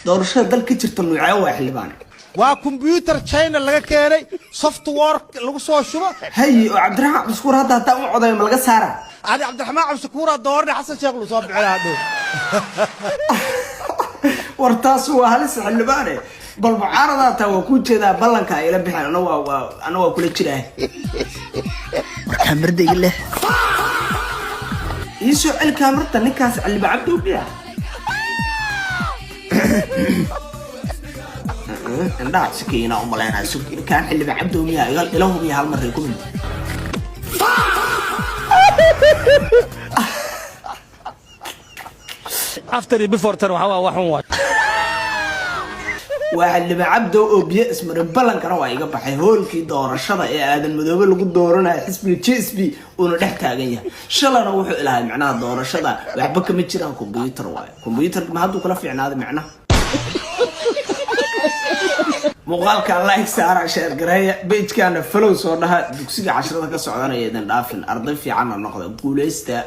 doorashada dalka jirta nuucyo waa xildhibaan waa computer China laga keenay software lagu soo shubo hay Cabdiraxmaan Cabshukuur hadda taa u coday ma laga saara ali Cabdiraxmaan Cabshukuur doorna Xasan Sheekh lu soo bixin hado wartaas waa halis xildhibaane bal mucaarada taa waa ku jeedaa ballanka ay la bixin ana waa kula jiraa kamarday leh isu cil kamarta ninkaas Cali Cabdi biya عندها سكينة وملينا سكينة كان اللي بعبده مياه قال لهم يا هالمرة يكون after before ترى وحوات واللي بعبده وبيأس من البلن كانوا وايقا بحي هول كي دور الشضا يا آدم مدوبة اللي قد دورنا حسبي تشيسبي ونحكي هاقيا شلا نوحو إلهي معناها دور الشضا وعبك متشيرها كمبيوتر واي كمبيوتر ما هادو كلا في عناد معناه مقالك الله يكسر عشان قراية بيت كان فلوس ورنها دكسي 10 دقائق سعودية إذا دافن أرضي في عنا النقطة قوليستا